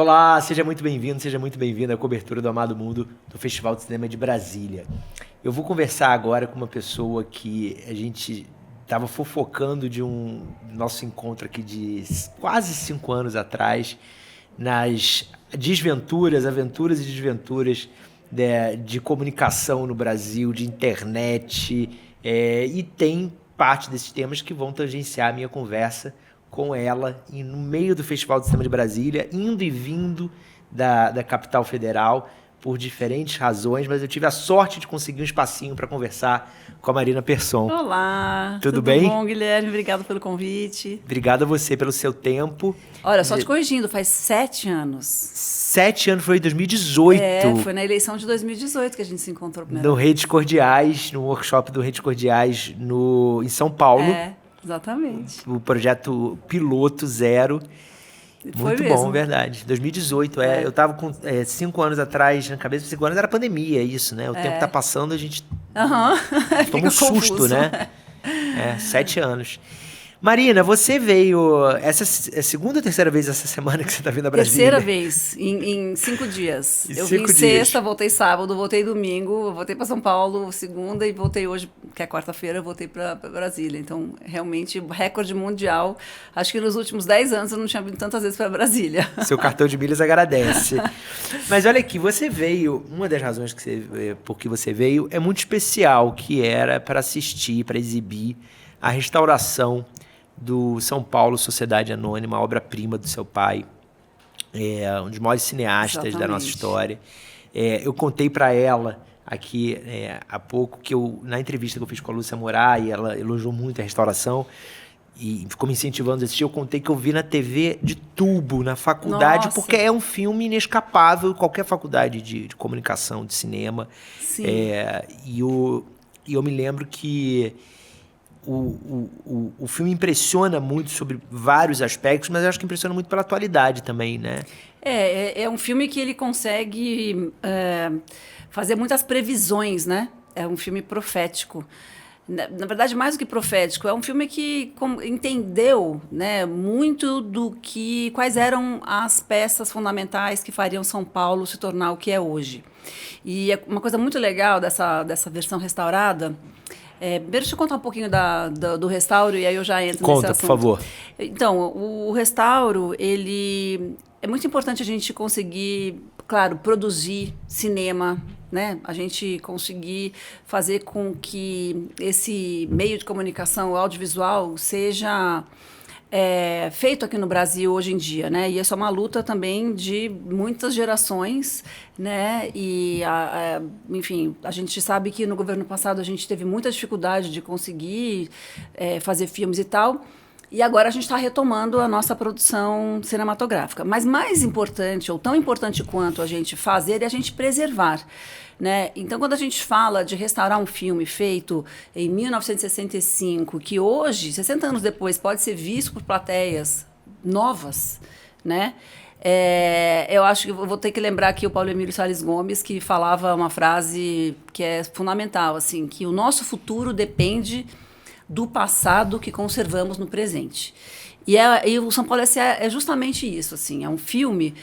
Olá, seja muito bem-vindo, seja muito bem-vinda à cobertura do Amado Mundo do Festival de Cinema de Brasília. Eu vou conversar agora com uma pessoa que a gente estava fofocando de um nosso encontro aqui de quase 5 anos atrás, nas aventuras e desventuras de comunicação no Brasil, de internet, e tem parte desses temas que vão tangenciar a minha conversa com ela e no meio do Festival de Cinema de Brasília, indo e vindo da capital federal por diferentes razões, mas eu tive a sorte de conseguir um espacinho para conversar com a Marina Persson. Olá, tudo bem? Tudo bom, Guilherme? Obrigado pelo convite. Obrigado a você pelo seu tempo. Olha, só te corrigindo, faz 7 anos. 7 anos, foi em 2018. Foi na eleição de 2018 que a gente se encontrou primeiro. No Redes Cordiais, no workshop do Redes Cordiais em São Paulo. Exatamente. O projeto Piloto Zero. Foi Muito mesmo. bom, verdade. 2018, eu tava com 5 anos atrás, na cabeça, 5 anos era pandemia, isso, né? O tempo tá passando, a gente toma um susto, confuso, né? 7 anos. Marina, você veio, essa é a segunda ou terceira vez essa semana que você tá vindo a Brasília? Terceira vez, em 5 dias. Em eu 5 vim dias. sexta, voltei sábado, voltei domingo, voltei para São Paulo segunda e voltei hoje, que é quarta-feira, voltei para Brasília. Então, realmente, recorde mundial. Acho que nos últimos 10 anos eu não tinha vindo tantas vezes para Brasília. Seu cartão de milhas agradece. Mas olha aqui, você veio, uma das razões por que você veio é muito especial, que era para assistir, para exibir a restauração do São Paulo Sociedade Anônima, a obra-prima do seu pai, um dos maiores cineastas da nossa história. Eu contei para ela aqui há pouco que na entrevista que eu fiz com a Lúcia Moraes, ela elogiou muito a restauração e ficou me incentivando a assistir. Eu contei que eu vi na TV de tubo, na faculdade, Nossa. porque é um filme inescapável, qualquer faculdade de comunicação, de cinema. Sim. E eu me lembro que o filme impressiona muito sobre vários aspectos, mas eu acho que impressiona muito pela atualidade também, né? É um filme que ele consegue fazer muitas previsões, né? É um filme profético. Na verdade, mais do que profético, é um filme que entendeu, né, muito quais eram as peças fundamentais que fariam São Paulo se tornar o que é hoje. E uma coisa muito legal dessa versão restaurada. Deixa eu contar um pouquinho do restauro e aí eu já entro nesse assunto. Conta, por favor. Então, o restauro, ele é muito importante a gente conseguir, claro, produzir cinema, né? A gente conseguir fazer com que esse meio de comunicação audiovisual seja feito aqui no Brasil hoje em dia, né? E essa é uma luta também de muitas gerações, né? E, enfim, a gente sabe que no governo passado a gente teve muita dificuldade de conseguir fazer filmes e tal. E agora a gente está retomando a nossa produção cinematográfica. Mas mais importante, ou tão importante quanto a gente fazer, é a gente preservar. Né? Então, quando a gente fala de restaurar um filme feito em 1965, que hoje, 60 anos depois, pode ser visto por plateias novas, né? Eu acho que eu vou ter que lembrar aqui o Paulo Emílio Salles Gomes, que falava uma frase que é fundamental, assim, que o nosso futuro depende do passado que conservamos no presente. E o São Paulo S.A. é justamente isso, assim, é um filme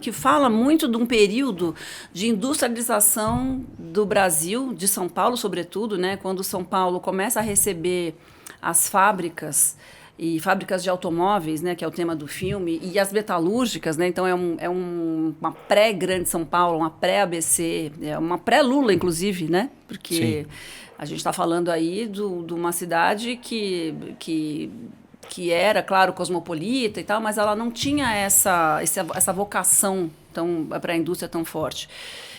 que fala muito de um período de industrialização do Brasil, de São Paulo, sobretudo, né, quando São Paulo começa a receber as fábricas e fábricas de automóveis, né, que é o tema do filme, e as metalúrgicas, né, então uma pré-Grande São Paulo, uma pré-ABC, uma pré-Lula, inclusive, né, porque a gente está falando aí de uma cidade que era, claro, cosmopolita e tal, mas ela não tinha essa vocação para a indústria tão forte.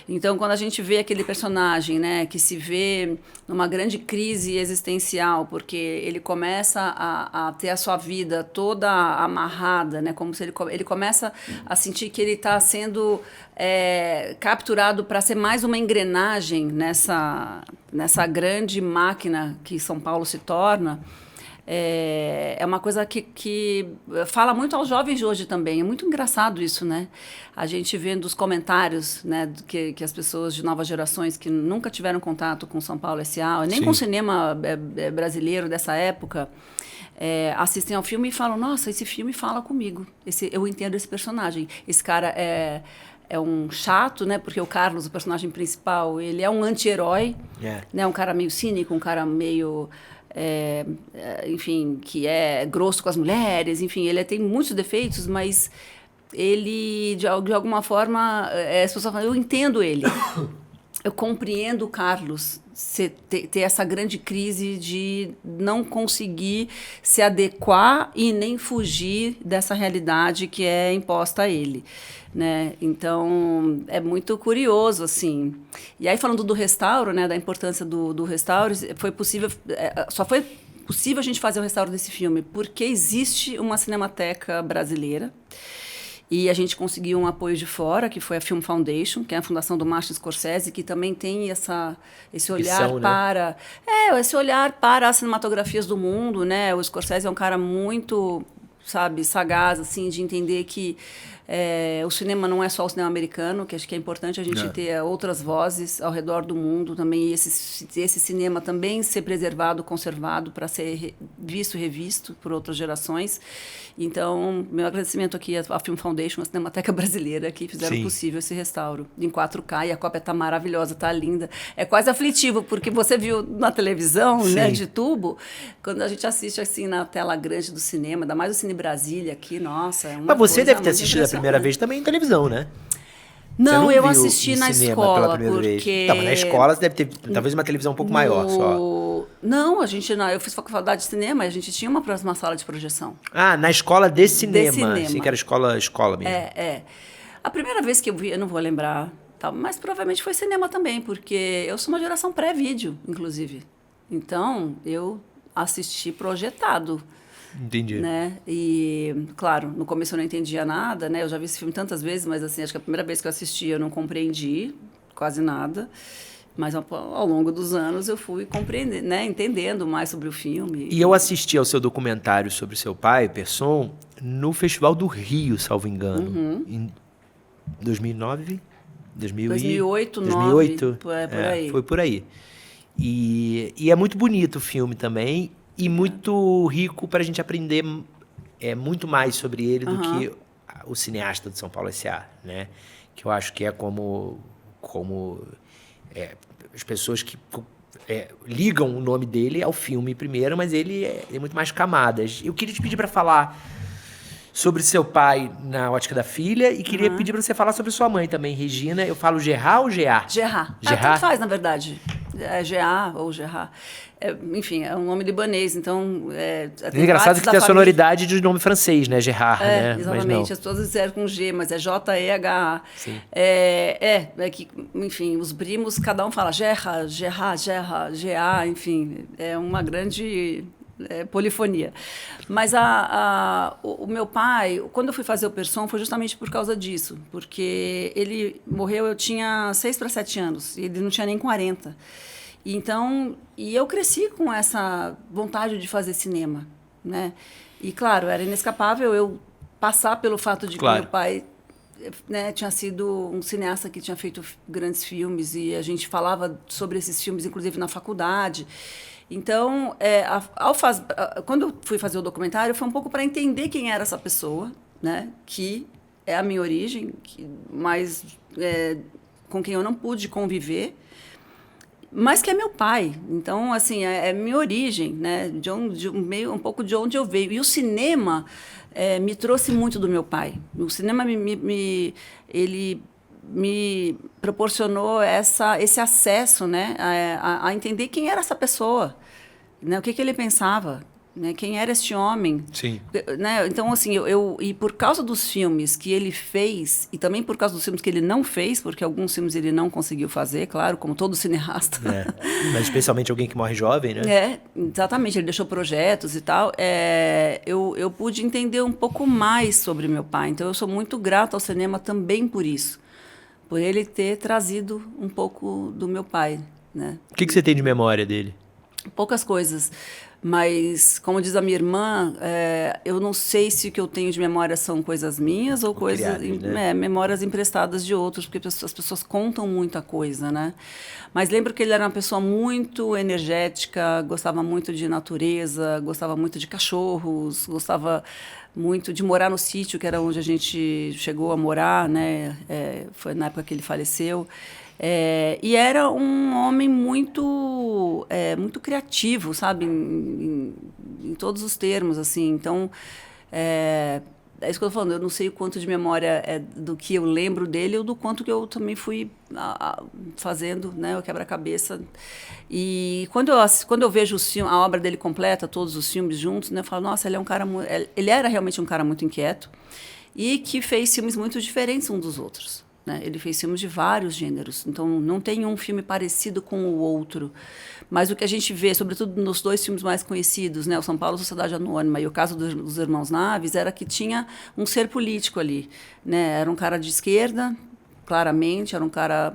Então, quando a gente vê aquele personagem, né, que se vê numa grande crise existencial, porque ele começa a ter a sua vida toda amarrada, né, como se ele começa a sentir que ele está sendo capturado para ser mais uma engrenagem nessa grande máquina que São Paulo se torna. É uma coisa que fala muito aos jovens de hoje também. É muito engraçado isso, né? A gente vendo os comentários, né, que as pessoas de novas gerações que nunca tiveram contato com São Paulo S.A., nem com o cinema brasileiro dessa época, assistem ao filme e falam, nossa, esse filme fala comigo, eu entendo esse personagem. Esse cara é um chato, né? Porque o Carlos, o personagem principal, ele é um anti-herói, né? Um cara meio cínico, um cara meio... enfim, que é grosso com as mulheres, enfim, ele tem muitos defeitos, mas ele, de alguma forma, as pessoas falam, eu entendo ele, eu compreendo o Carlos ter essa grande crise de não conseguir se adequar e nem fugir dessa realidade que é imposta a ele, né? Então, é muito curioso, assim. E aí, falando do restauro, né, da importância do restauro, só foi possível a gente fazer o restauro desse filme porque existe uma Cinemateca brasileira. E a gente conseguiu um apoio de fora, que foi a Film Foundation, que é a fundação do Martin Scorsese, que também tem esse olhar para... esse olhar para as cinematografias do mundo, né? O Scorsese é um cara muito, sabe, sagaz, assim, de entender que o cinema não é só o cinema americano, que acho que é importante a gente ter outras vozes ao redor do mundo também, e esse cinema também ser preservado, conservado, para ser visto e revisto por outras gerações. Então, meu agradecimento aqui à Film Foundation, à Cinemateca Brasileira, que fizeram possível esse restauro em 4K, e a cópia está maravilhosa, está linda. É quase aflitivo, porque você viu na televisão, né, de tubo, quando a gente assiste assim na tela grande do cinema, ainda mais o Cine Brasília aqui, nossa, é uma Mas você coisa deve ter muito assistido a primeira vez também em televisão, né? Não, eu assisti na escola, porque... Tá, mas na escola você deve ter talvez uma televisão um pouco maior só. Não, eu fiz faculdade de cinema e a gente tinha uma sala de projeção. Ah, na escola de cinema. Sim, que era escola mesmo. A primeira vez que eu vi, eu não vou lembrar, tá, mas provavelmente foi cinema também, porque eu sou uma geração pré-vídeo, inclusive. Então, eu assisti projetado. Entendi. Né? E, claro, no começo eu não entendia nada, né? Eu já vi esse filme tantas vezes, mas assim, acho que a primeira vez que eu assisti eu não compreendi quase nada. Mas ao longo dos anos eu fui compreendendo, né? Entendendo mais sobre o filme. E eu assisti ao seu documentário sobre seu pai, Persson, no Festival do Rio, salvo engano. Em 2009? 2008, 2008? Por aí. Foi por aí. E é muito bonito o filme também. E muito rico para a gente aprender muito mais sobre ele do que o cineasta de São Paulo S.A., né? Que eu acho que é como as pessoas que ligam o nome dele ao filme primeiro, mas ele é muito mais camadas. Eu queria te pedir para falar sobre seu pai na ótica da filha e queria pedir para você falar sobre sua mãe também, Regina. Eu falo Gerard ou Geá? Gerard. Tanto faz, na verdade. É Geá ou Gerard. Enfim, é um nome libanês, então... É engraçado que tem a sonoridade de nome francês, né? Gerard, né? Exatamente. As todas disseram com G, mas é J-E-H-A. Sim. É que, enfim, os primos, cada um fala Gerard, Geá, enfim, é uma grande... polifonia. Mas o meu pai, quando eu fui fazer o Persson, foi justamente por causa disso, porque ele morreu, eu tinha 6 para 7 anos, e ele não tinha nem 40. Então, e eu cresci com essa vontade de fazer cinema, né? E, claro, era inescapável eu passar pelo fato de que meu pai, né, tinha sido um cineasta que tinha feito grandes filmes, e a gente falava sobre esses filmes, inclusive, na faculdade. Então, quando eu fui fazer o documentário, foi um pouco para entender quem era essa pessoa, né? Que é a minha origem, mas com quem eu não pude conviver, mas que é meu pai. Então, assim, é minha origem, né? Um pouco de onde eu veio. E o cinema me trouxe muito do meu pai. O cinema ele me proporcionou esse acesso, né, a entender quem era essa pessoa, né, o que ele pensava, né, quem era este homem. Sim. Né? Então, assim, e por causa dos filmes que ele fez, e também por causa dos filmes que ele não fez, porque alguns filmes ele não conseguiu fazer, claro, como todo cineasta. Mas especialmente alguém que morre jovem, né? Exatamente, ele deixou projetos e tal. Eu pude entender um pouco mais sobre meu pai, então eu sou muito grata ao cinema também por isso. Por ele ter trazido um pouco do meu pai, né? O que você tem de memória dele? Poucas coisas. Mas, como diz a minha irmã, eu não sei se o que eu tenho de memória são coisas minhas ou coisas, criadas, né? memórias emprestadas de outros, porque as pessoas contam muita coisa, né? Mas lembro que ele era uma pessoa muito energética, gostava muito de natureza, gostava muito de cachorros, gostava muito de morar no sítio, que era onde a gente chegou a morar, né? Foi na época que ele faleceu. E era um homem muito criativo, sabe, em todos os termos, assim. Então, é isso que eu estou falando. Eu não sei o quanto de memória é do que eu lembro dele ou do quanto que eu também fui fazendo, né, o quebra-cabeça. E quando eu vejo a obra dele completa, todos os filmes juntos, né, eu falo, nossa, ele era realmente um cara muito inquieto e que fez filmes muito diferentes uns dos outros. Né? Ele fez filmes de vários gêneros, então não tem um filme parecido com o outro. Mas o que a gente vê, sobretudo nos 2 filmes mais conhecidos, né, o São Paulo, Sociedade Anônima e o caso dos Irmãos Naves, era que tinha um ser político ali. Né? Era um cara de esquerda, claramente, era um cara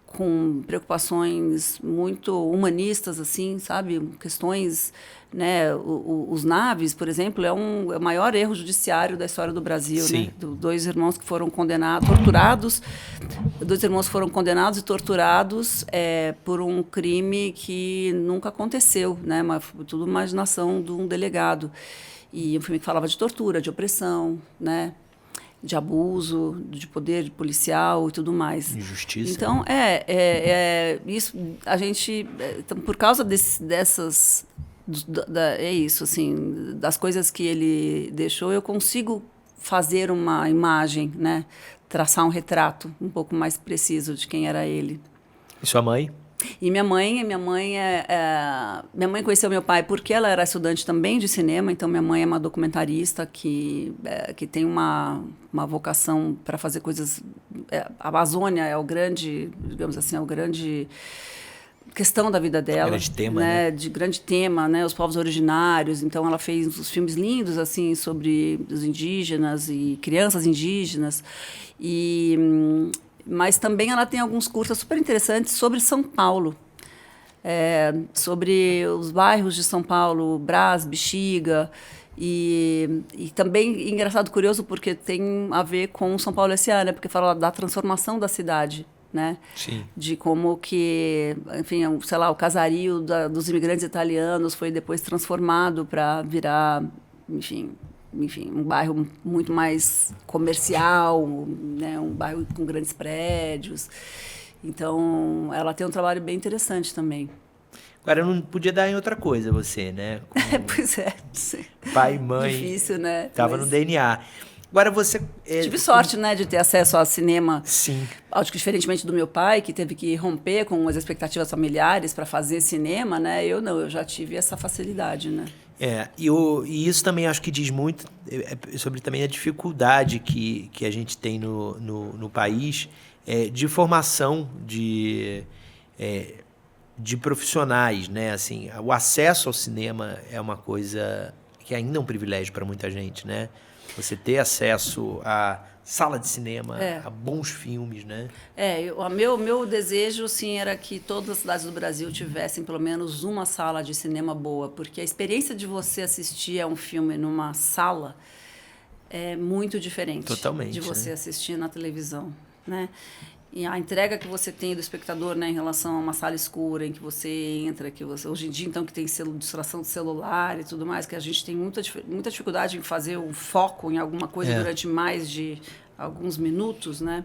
com preocupações muito humanistas, assim, sabe? Questões, né? Os Naves, por exemplo, é o maior erro judiciário da história do Brasil, Sim. né? 2 irmãos que foram torturados, 2 irmãos foram condenados e torturados por um crime que nunca aconteceu, né? Tudo imaginação de um delegado. E um filme que falava de tortura, de opressão, né? De abuso, de poder policial e tudo mais. Injustiça. Então, isso, a gente, por causa dessas, é isso, assim, das coisas que ele deixou, eu consigo fazer uma imagem, né? Traçar um retrato um pouco mais preciso de quem era ele. E sua mãe? E minha mãe conheceu meu pai porque ela era estudante também de cinema, então minha mãe é uma documentarista que tem uma vocação para fazer coisas. A Amazônia é o grande, digamos assim, é o grande questão da vida dela, grande tema, né? De grande tema, né? Os povos originários. Então ela fez uns filmes lindos assim sobre os indígenas e crianças indígenas mas também ela tem alguns cursos super interessantes sobre São Paulo, sobre os bairros de São Paulo, Brás, Bexiga, e também, engraçado, curioso, porque tem a ver com São Paulo S.A., né? Porque fala da transformação da cidade, né? Sim. De como que, enfim, sei lá, o casario dos imigrantes italianos foi depois transformado para virar, enfim, um bairro muito mais comercial, né? Um bairro com grandes prédios. Então, ela tem um trabalho bem interessante também. Agora, não podia dar em outra coisa você, né? Pois é. Pai e mãe. Difícil, né? Tava no DNA. Agora você... Tive sorte, né, de ter acesso ao cinema. Sim. Acho que diferentemente do meu pai, que teve que romper com as expectativas familiares para fazer cinema, né? Eu não, eu já tive essa facilidade, né? E isso também acho que diz muito sobre também a dificuldade que a gente tem no país de formação de profissionais, né? Assim, o acesso ao cinema é uma coisa que ainda é um privilégio para muita gente, né? Você ter acesso a sala de cinema, a bons filmes, né? Meu desejo, sim, era que todas as cidades do Brasil tivessem pelo menos uma sala de cinema boa, porque a experiência de você assistir a um filme numa sala é muito diferente. Totalmente, de você né? assistir na televisão, né? E a entrega que você tem do espectador, né, em relação a uma sala escura em que você entra, hoje em dia, então, que tem distração de celular e tudo mais, que a gente tem muita dificuldade em fazer um foco em alguma coisa durante mais de alguns minutos, né?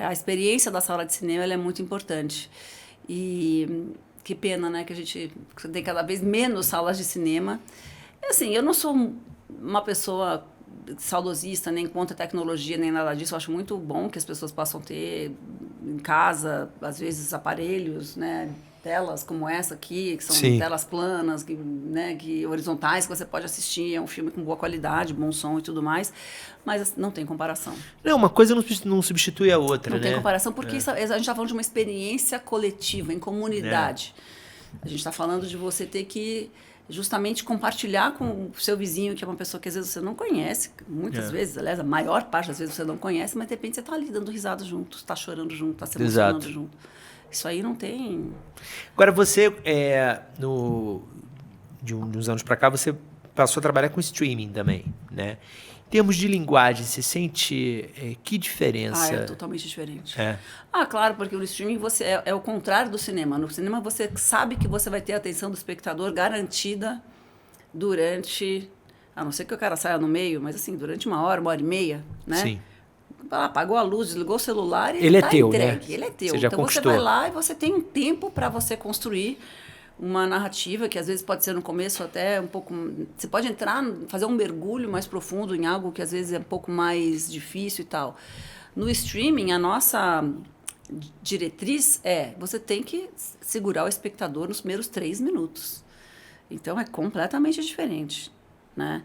A experiência da sala de cinema ela é muito importante. E que pena, né, que a gente tem cada vez menos salas de cinema. Assim, eu não sou uma pessoa saudosista, nem contra a tecnologia, nem nada disso. Eu acho muito bom que as pessoas possam ter em casa, às vezes, aparelhos, né, telas como essa aqui, que são telas planas, que horizontais, que você pode assistir. É um filme com boa qualidade, bom som e tudo mais, mas não tem comparação. Não, uma coisa não substitui a outra, não né? Não tem comparação, porque a gente está falando de uma experiência coletiva, em comunidade. A gente está falando de você ter que justamente compartilhar com o seu vizinho, que é uma pessoa que às vezes você não conhece, muitas vezes, aliás, a maior parte das vezes você não conhece, mas de repente você está ali dando risada junto, está chorando junto, está se emocionando junto. Isso aí não tem... Agora, você, de uns anos para cá, você passou a trabalhar com streaming também, né? Em termos de linguagem, você sente que diferença? É totalmente diferente. É. Claro, porque no streaming é o contrário do cinema. No cinema você sabe que você vai ter a atenção do espectador garantida durante... A não ser que o cara saia no meio, mas assim, durante 1 hora e meia, né? Sim. Apagou a luz, desligou o celular e ele tá é teu, entregue. né? Ele é teu. Você já então conquistou. você vai lá e você tem um tempo para você construir uma narrativa que às vezes pode ser no começo até um pouco... Você pode entrar, fazer um mergulho mais profundo em algo que às vezes é um pouco mais difícil e tal. No streaming, a nossa diretriz você tem que segurar o espectador nos primeiros 3 minutos. Então, é completamente diferente, né?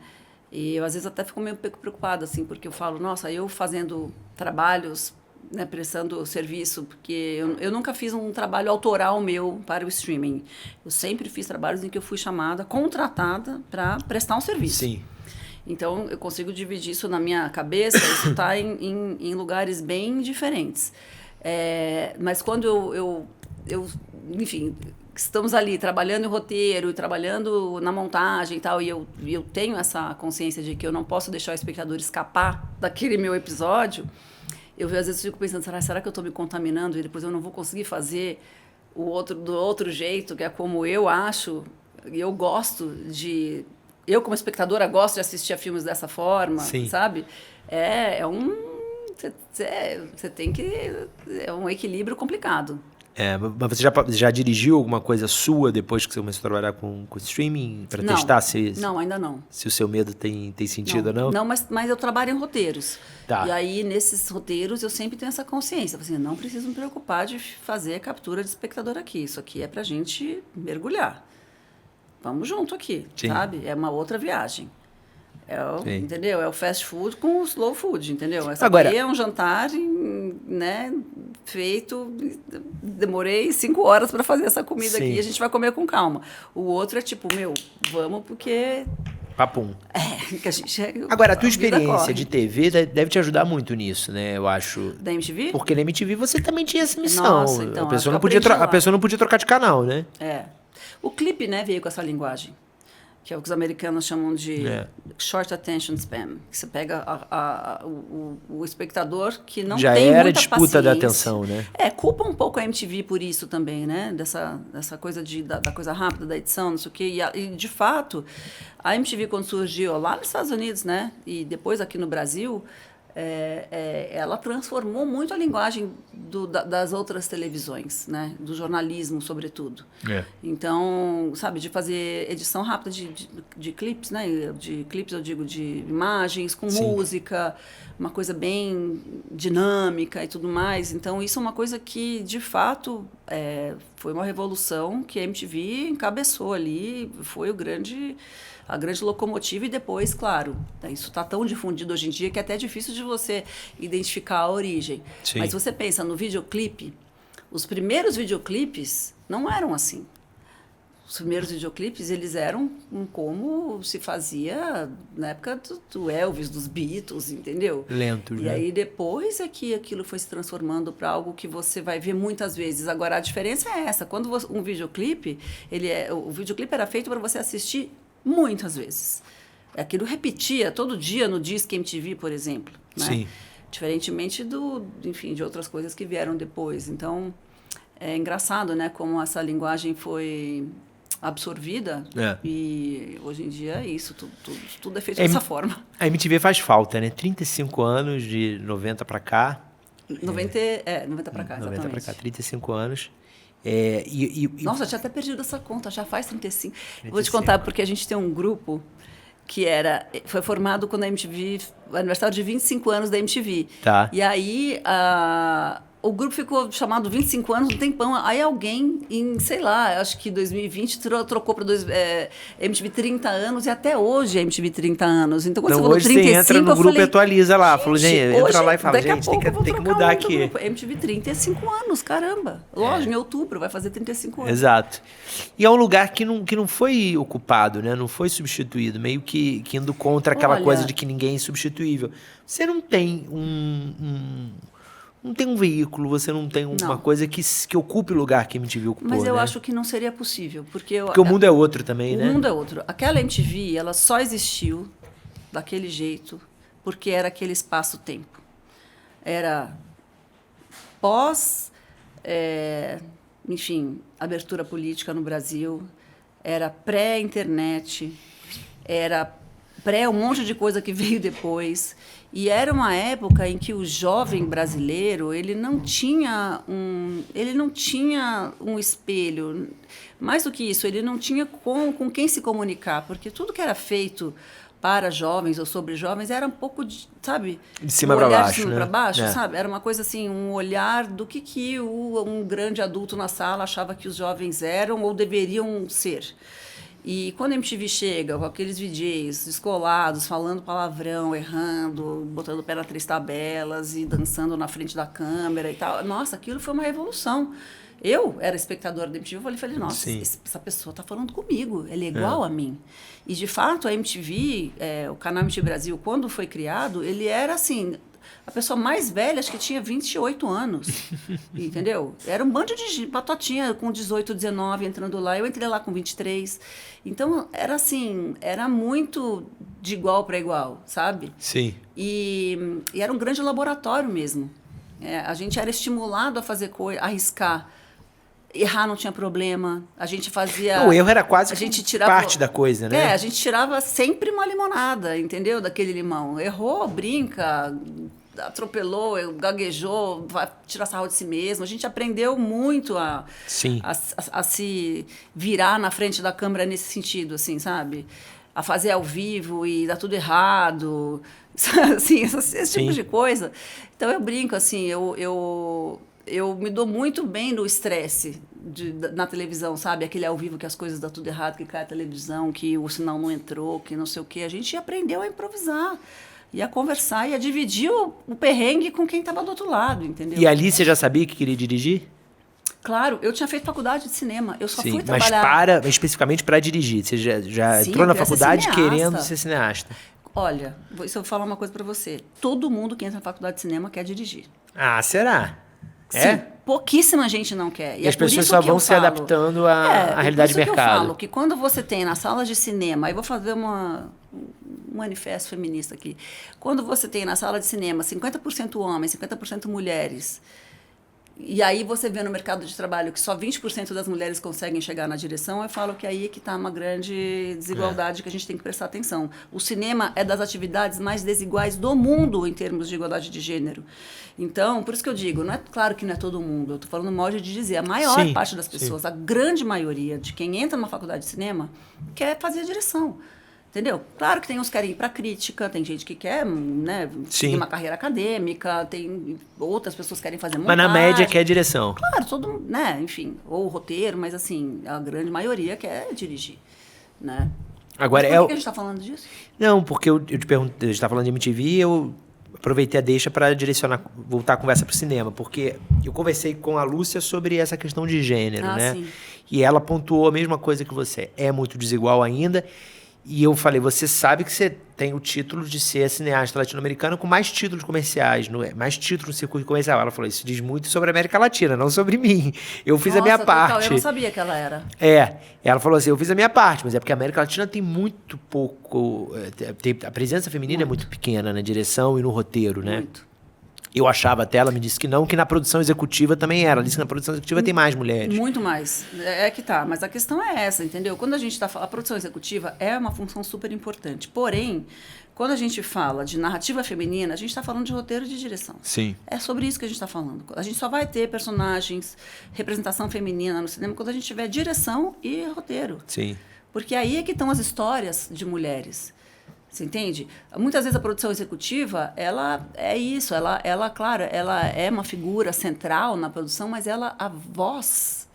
E eu, às vezes, até fico meio preocupada, assim, porque eu falo, nossa, eu fazendo trabalhos, né, prestando serviço, porque eu nunca fiz um trabalho autoral meu para o streaming. Eu sempre fiz trabalhos em que eu fui chamada, contratada para prestar um serviço. Sim. Então, eu consigo dividir isso na minha cabeça, isso está em lugares bem diferentes. Mas quando eu enfim, estamos ali trabalhando em roteiro, trabalhando na montagem e tal, e eu tenho essa consciência de que eu não posso deixar o espectador escapar daquele meu episódio, eu às vezes fico pensando, será que eu estou me contaminando e depois eu não vou conseguir fazer do outro jeito, que é como eu acho, e eu gosto de... Eu, como espectadora, gosto de assistir a filmes dessa forma, Sim. sabe? Você tem que... É um equilíbrio complicado. Mas você já dirigiu alguma coisa sua depois que você começou a trabalhar com streaming para testar se... Não, ainda não. Se o seu medo tem sentido ou não? Não, mas eu trabalho em roteiros. Tá. E aí, nesses roteiros, eu sempre tenho essa consciência. Assim, não preciso me preocupar de fazer a captura de espectador aqui. Isso aqui é pra gente mergulhar. Vamos junto aqui, Sim. sabe? É uma outra viagem. Entendeu? É o fast food com o slow food, entendeu? Agora, aqui é um jantar, né, feito... Demorei 5 horas para fazer essa comida aqui e a gente vai comer com calma. O outro é tipo, vamos porque... Papum. Que a gente... Agora, a tua experiência de TV deve te ajudar muito nisso, né? Eu acho. Da MTV? Porque na MTV você também tinha essa missão. Nossa, então, a pessoa não podia trocar de canal, né? O clipe, né, veio com essa linguagem, que é o que os americanos chamam de short attention span. Que você pega o espectador que não já tem era muita disputa paciência. da atenção, né? Culpa um pouco a MTV por isso também, né? Dessa coisa da coisa rápida, da edição, não sei o quê. E, de fato, a MTV, quando surgiu lá nos Estados Unidos, né? E depois aqui no Brasil... ela transformou muito a linguagem das outras televisões, né? Do jornalismo, sobretudo. Então, sabe, de fazer edição rápida de clipes, né? De clipes, eu digo, de imagens, com música, uma coisa bem dinâmica e tudo mais. Então, isso é uma coisa que, de fato, foi uma revolução que a MTV encabeçou ali, foi a grande locomotiva. E depois, claro, isso está tão difundido hoje em dia que é até difícil de você identificar a origem. Sim. Mas você pensa no videoclipe, os primeiros videoclipes não eram assim. Os primeiros videoclipes, eles eram como se fazia na época do Elvis, dos Beatles, entendeu? Lentos, e né? aí depois é que aquilo foi se transformando para algo que você vai ver muitas vezes. Agora, a diferença é essa. Quando um videoclipe, o videoclipe era feito para você assistir muitas vezes. Aquilo repetia todo dia no Disque MTV, por exemplo. Né? Sim. Diferentemente de outras coisas que vieram depois. Então, é engraçado, né? Como essa linguagem foi absorvida e hoje em dia é isso, tudo é feito dessa forma. A MTV faz falta, né? 35 anos de 90 para cá. 90 para cá, exatamente. 90 para cá, 35 anos. Nossa, tinha até perdido essa conta, já faz 35. Vou te contar, porque a gente tem um grupo que foi formado quando a MTV, o aniversário de 25 anos da MTV. Tá. E aí, o grupo ficou chamado 25 anos um tempão. Aí alguém, sei lá, acho que 2020, trocou para MTV 30 anos, e até hoje é MTV 30 anos. Então, quando você falou 35, você entra no grupo e atualiza lá. Falou, gente, entra hoje, lá e fala, gente, tem que mudar aqui. Grupo. MTV 35 anos, caramba. Lógico, em outubro vai fazer 35 anos. Exato. E é um lugar que não foi ocupado, né? Não foi substituído, meio que indo contra aquela coisa de que ninguém é insubstituível. Você não tem não tem um veículo, você não tem uma coisa que ocupe o lugar que a MTV ocupou, Mas eu né? acho que não seria possível, porque o mundo é outro também, né? O mundo é outro. Aquela MTV, ela só existiu daquele jeito porque era aquele espaço-tempo. Era pós, enfim, abertura política no Brasil, era pré-internet, era pré um monte de coisa que veio depois. E era uma época em que o jovem brasileiro ele não tinha um espelho. Mais do que isso, ele não tinha com quem se comunicar, porque tudo que era feito para jovens ou sobre jovens era um pouco, sabe? De cima para baixo, de cima né? para baixo, sabe? Era uma coisa assim, um olhar do que um grande adulto na sala achava que os jovens eram ou deveriam ser. E quando a MTV chega com aqueles VJs descolados, falando palavrão, errando, botando o pé na três tabelas e dançando na frente da câmera e tal, nossa, aquilo foi uma revolução. Eu era espectadora da MTV, eu falei, nossa, essa pessoa está falando comigo, ela é igual a mim. E, de fato, a MTV, o canal MTV Brasil, quando foi criado, ele era assim... A pessoa mais velha, acho que tinha 28 anos, entendeu? Era um bando de batotinha com 18, 19 entrando lá. Eu entrei lá com 23. Então, era assim, era muito de igual para igual, sabe? Sim. E era um grande laboratório mesmo. A gente era estimulado a fazer coisa, arriscar. Errar não tinha problema. A gente fazia... O erro era quase parte da coisa, né? A gente tirava sempre uma limonada, entendeu? Daquele limão. Errou, brinca... atropelou, gaguejou, vai tirar sarro de si mesmo. A gente aprendeu muito a se virar na frente da câmera nesse sentido, assim, sabe? A fazer ao vivo e dar tudo errado, assim, esse tipo de coisa. Então, eu brinco, assim, eu me dou muito bem no estresse na televisão, sabe? Aquele ao vivo que as coisas dão tudo errado, que cai a televisão, que o sinal não entrou, que não sei o quê. A gente aprendeu a improvisar. E a conversar e a dividir o perrengue com quem estava do outro lado, entendeu? E ali você já sabia que queria dirigir? Claro, eu tinha feito faculdade de cinema. Eu só fui trabalhar... Mas especificamente para dirigir. Você já entrou na faculdade querendo ser cineasta? Olha, eu vou falar uma coisa para você. Todo mundo que entra na faculdade de cinema quer dirigir. Ah, será? Sim, pouquíssima gente não quer. E as pessoas só vão se adaptando à realidade do mercado. Eu falo que quando você tem nas salas de cinema... Aí vou fazer um manifesto feminista aqui. Quando você tem na sala de cinema 50% homens, 50% mulheres, e aí você vê no mercado de trabalho que só 20% das mulheres conseguem chegar na direção, eu falo que aí é que está uma grande desigualdade que a gente tem que prestar atenção. O cinema é das atividades mais desiguais do mundo em termos de igualdade de gênero. Então, por isso que eu digo, claro que não é todo mundo, eu estou falando modo de dizer, a maior parte das pessoas, a grande maioria de quem entra numa faculdade de cinema quer fazer a direção. Entendeu? Claro que tem uns que querem ir para crítica, tem gente que quer, né, seguir uma carreira acadêmica, tem outras pessoas que querem fazer montagem. Mas na média quer direção. Claro, né, enfim, ou roteiro, mas assim, a grande maioria quer dirigir, né? Agora, por que a gente está falando disso? Não, porque eu te pergunto, a gente está falando de MTV e eu aproveitei a deixa para voltar a conversa para o cinema, porque eu conversei com a Lúcia sobre essa questão de gênero, né? Sim. E ela pontuou a mesma coisa que você, é muito desigual ainda. E eu falei, você sabe que você tem o título de ser cineasta latino-americano com mais títulos comerciais, mais títulos no circuito comercial. Ela falou, isso diz muito sobre a América Latina, não sobre mim. Eu fiz a minha parte. Eu não sabia que ela era. Ela falou assim, eu fiz a minha parte, mas é porque a América Latina tem muito pouco... a presença feminina é muito pequena na direção e no roteiro, né? Muito. Eu achava até, ela me disse que não, que na produção executiva também era. Ela disse que na produção executiva tem mais mulheres. Muito mais. É que tá. Mas a questão é essa, entendeu? Quando a gente está falando... A produção executiva é uma função super importante. Porém, quando a gente fala de narrativa feminina, a gente está falando de roteiro e de direção. Sim. É sobre isso que a gente está falando. A gente só vai ter personagens, representação feminina no cinema quando a gente tiver direção e roteiro. Sim. Porque aí é que estão as histórias de mulheres. Você entende? Muitas vezes a produção executiva, ela é isso, claro, ela é uma figura central na produção, mas a voz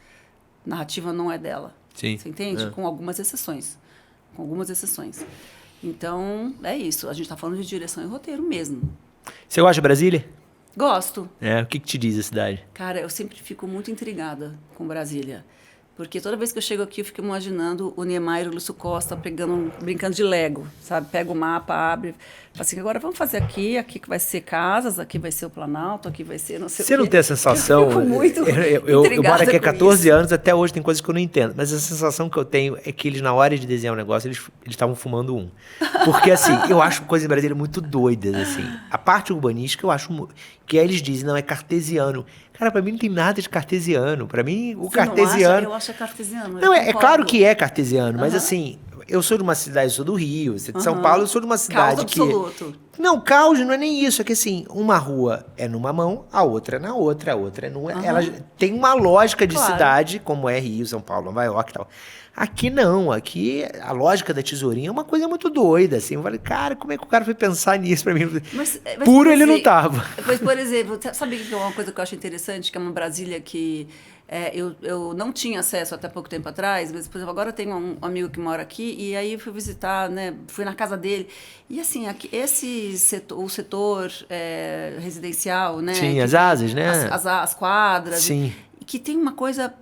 narrativa não é dela. Sim. Você entende? Com algumas exceções. Então, é isso. A gente está falando de direção e roteiro mesmo. Você gosta de Brasília? Gosto. O que te diz a cidade? Cara, eu sempre fico muito intrigada com Brasília. Porque toda vez que eu chego aqui, eu fico imaginando o Niemeyer e o Lúcio Costa brincando de Lego, sabe? Pega o mapa, abre, fala assim, agora vamos fazer aqui que vai ser casas, aqui vai ser o Planalto, aqui vai ser não sei o quê. Você não tem a sensação... Eu fico muito eu moro aqui há 14 isso. anos, até hoje tem coisas que eu não entendo, mas a sensação que eu tenho é que eles, na hora de desenhar um negócio, eles estavam fumando um. Porque, assim, eu acho coisas em Brasília muito doidas, assim. A parte urbanística, eu acho... Que aí eles dizem, não, é cartesiano. Cara, pra mim não tem nada de cartesiano. Pra mim, o Você cartesiano... não acha? Eu acho que é cartesiano. Não, é claro que é cartesiano, mas Aham. assim, eu sou de uma cidade, eu sou do Rio, você é de São Paulo, eu sou de uma cidade Caos absoluto. Não, caos não é nem isso, é que assim, uma rua é numa mão, a outra é na outra, a outra é numa... Ela tem uma lógica de cidade, como é Rio, São Paulo, Nova York e tal. Aqui não, aqui a lógica da tesourinha é uma coisa muito doida, assim. Eu falei, cara, como é que o cara foi pensar nisso pra mim? Mas, puro ele não tava. Mas, por exemplo, sabe que é uma coisa que eu acho interessante, que é uma Brasília que eu não tinha acesso até pouco tempo atrás, mas, por exemplo, agora eu tenho um amigo que mora aqui, e aí eu fui visitar, né, fui na casa dele, e assim, aqui, o setor residencial, né? Sim, as asas, né? As quadras. Sim. Que tem uma coisa...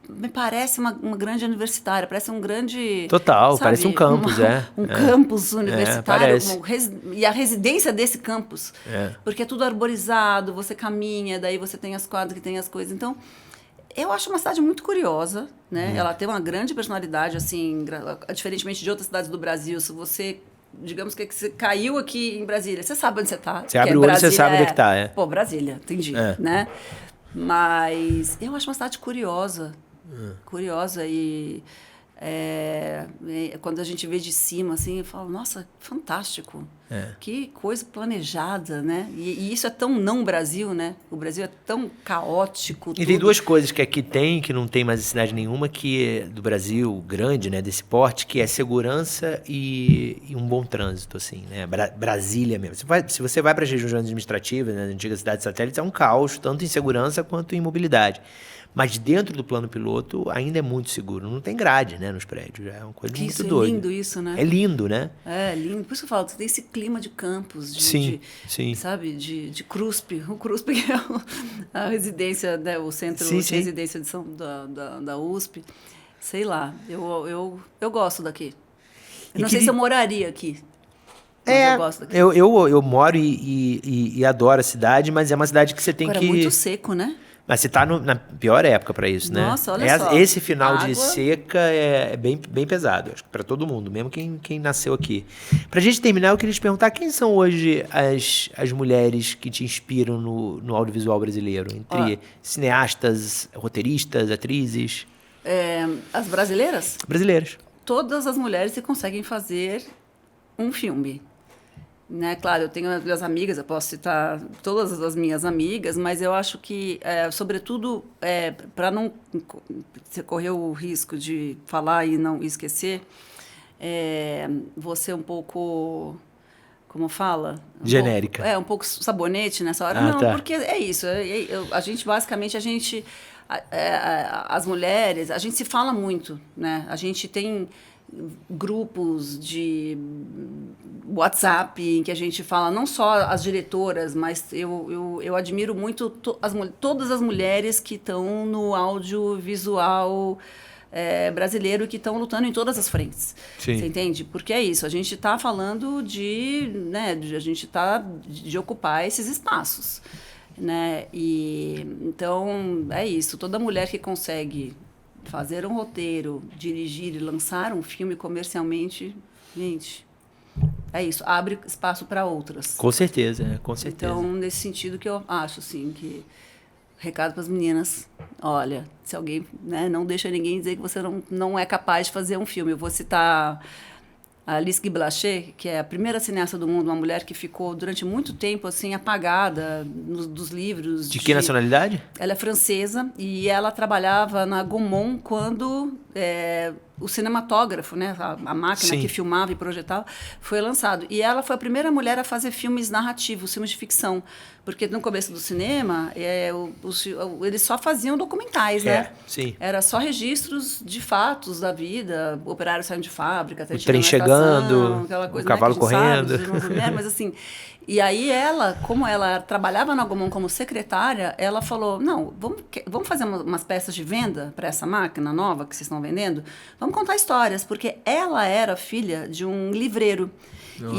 me parece uma grande universitária, parece um grande... Total, sabe, parece um campus, um campus universitário. E a residência desse campus. Porque é tudo arborizado, você caminha, daí você tem as quadras que tem as coisas. Então, eu acho uma cidade muito curiosa, né? Ela tem uma grande personalidade, assim, diferentemente de outras cidades do Brasil. Se você... digamos que você caiu aqui em Brasília, você sabe onde você está. Você abre o olho e você sabe onde é que está. Pô, Brasília, entendi, né? Mas eu acho uma cidade curiosa. Curiosa e quando a gente vê de cima, assim, eu falo, nossa, fantástico. Que coisa planejada, né? E isso é tão não Brasil, né? O Brasil é tão caótico. E tem duas coisas que aqui tem, que não tem mais em cidade nenhuma, que é do Brasil grande, né? Desse porte, que é segurança e um bom trânsito, assim, né? Brasília mesmo. Se você vai para as regiões administrativas, né, nas antigas cidades satélites, é um caos, tanto em segurança quanto em mobilidade. Mas dentro do plano piloto ainda é muito seguro. Não tem grade, né, nos prédios. É uma coisa muito doida. É lindo isso, né? É lindo, né? É lindo. Por isso que eu falo, você tem esse clima de campus, sim. Sabe, de CRUSP. O CRUSP que é a residência, né, o centro de residência da USP. Sei lá, eu gosto daqui. Eu não sei se eu moraria aqui. Mas eu gosto daqui. Eu moro e adoro a cidade, mas é uma cidade que você tem Agora, que... é muito seco, né? Mas você tá na pior época para isso, né? Nossa, olha só. Esse final de seca é bem pesado, acho que para todo mundo, mesmo quem nasceu aqui. Pra gente terminar, eu queria te perguntar quem são hoje as mulheres que te inspiram no audiovisual brasileiro? Entre cineastas, roteiristas, atrizes? As brasileiras? Brasileiras. Todas as mulheres que conseguem fazer um filme. Né? Claro, eu tenho as minhas amigas, eu posso citar todas as minhas amigas, mas eu acho que, sobretudo, para não correr o risco de falar e não esquecer, você um pouco, como fala? Genérica. Um pouco sabonete nessa hora. Não, porque é isso. A gente, basicamente, as mulheres, a gente se fala muito, né? A gente tem grupos de WhatsApp em que a gente fala não só as diretoras, mas eu admiro muito todas as mulheres que estão no audiovisual brasileiro, que estão lutando em todas as frentes. Sim. Você entende? Porque é isso, a gente está falando a gente está de ocupar esses espaços, né? E então é isso, toda mulher que consegue fazer um roteiro, dirigir e lançar um filme comercialmente, gente, é isso, abre espaço para outras. Com certeza, com certeza. Então, nesse sentido que eu acho, assim, que recado para as meninas, olha, se alguém, né, não deixa ninguém dizer que você não é capaz de fazer um filme. Eu vou citar a Alice Guy Blaché, que é a primeira cineasta do mundo, uma mulher que ficou durante muito tempo assim apagada dos livros. De que nacionalidade? Ela é francesa e ela trabalhava na Gaumont quando o cinematógrafo, né, a máquina que filmava e projetava, foi lançado. E ela foi a primeira mulher a fazer filmes narrativos, filmes de ficção. Porque no começo do cinema, eles só faziam documentais, né? Sim. Era só registros de fatos da vida, operário saindo de fábrica, o trem chegando, aquela coisa, o cavalo correndo. Mas assim, E aí ela, como ela trabalhava na Agumon como secretária, ela falou, não, vamos fazer umas peças de venda para essa máquina nova que vocês estão vendendo? Vamos contar histórias, porque ela era filha de um livreiro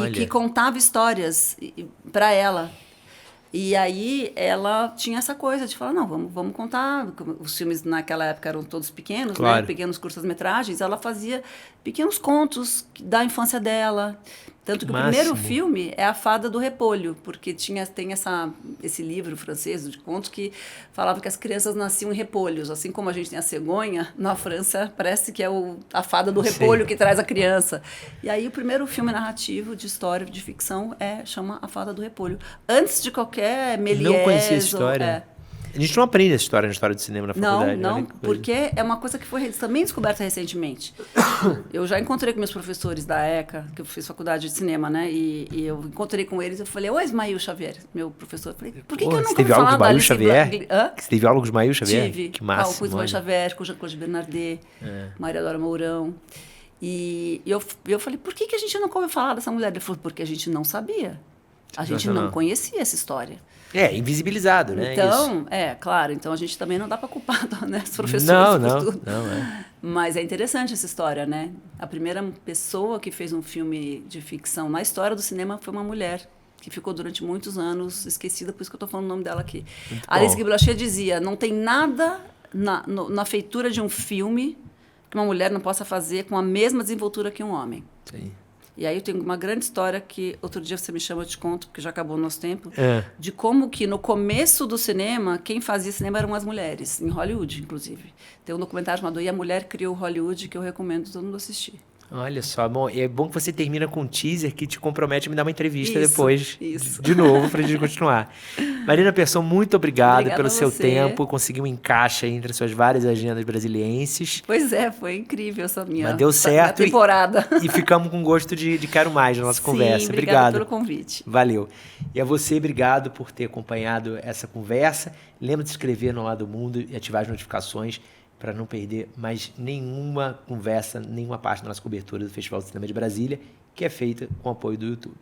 e que contava histórias para ela. E aí ela tinha essa coisa de falar, não, vamos contar. Os filmes naquela época eram todos pequenos, claro, né? Pequenos curtas-metragens. Ela fazia pequenos contos da infância dela. Tanto que o primeiro filme é A Fada do Repolho, porque tem esse livro francês de contos que falava que as crianças nasciam em repolhos. Assim como a gente tem a cegonha, na França parece que é a fada do repolho que traz a criança. E aí o primeiro filme narrativo de história, de ficção, chama A Fada do Repolho. Antes de qualquer Méliès... Não conhecia essa história. A gente não aprende essa história na história do cinema na faculdade. Não, porque é uma coisa que foi também descoberta recentemente. Eu já encontrei com meus professores da ECA, que eu fiz faculdade de cinema, né? E eu encontrei com eles, eu falei, ô Ismael Xavier, meu professor. Eu falei, por que eu nunca ouvi falar da Alice Xavier? Você teve aula com o Ismael Xavier? Tive. Que massa. Com o Ismael Xavier, com o Jean-Claude Bernardet, Maria Dora Mourão. E eu falei, por que a gente nunca ouviu falar dessa mulher? Ele falou, porque a gente não sabia. A gente não conhecia essa história. Invisibilizado, né? Então, claro. Então, a gente também não dá para culpar, né, os professores por tudo. Não. Mas é interessante essa história, né? A primeira pessoa que fez um filme de ficção na história do cinema foi uma mulher, que ficou durante muitos anos esquecida, por isso que eu estou falando o nome dela aqui. Alice Guy Blaché dizia, não tem nada na feitura de um filme que uma mulher não possa fazer com a mesma desenvoltura que um homem. Sim. E aí eu tenho uma grande história que outro dia você me chama, eu te conto, porque já acabou o nosso tempo, de como que no começo do cinema, quem fazia cinema eram as mulheres, em Hollywood, inclusive. Tem um documentário chamado E a Mulher Criou Hollywood, que eu recomendo todo mundo assistir. Olha só, bom, é bom que você termina com um teaser que te compromete a me dar uma entrevista depois, isso. de novo, para a gente continuar. Marina Persson, muito obrigado pelo seu tempo, conseguiu um encaixe entre as suas várias agendas brasilienses. Pois foi incrível essa minha Mas deu certo temporada. E ficamos com gosto de quero mais na nossa conversa. Obrigado pelo convite. Valeu. E a você, obrigado por ter acompanhado essa conversa. Lembra de se inscrever no Lado do Mundo e ativar as notificações para não perder mais nenhuma conversa, nenhuma parte da nossa cobertura do Festival de Cinema de Brasília, que é feita com o apoio do YouTube.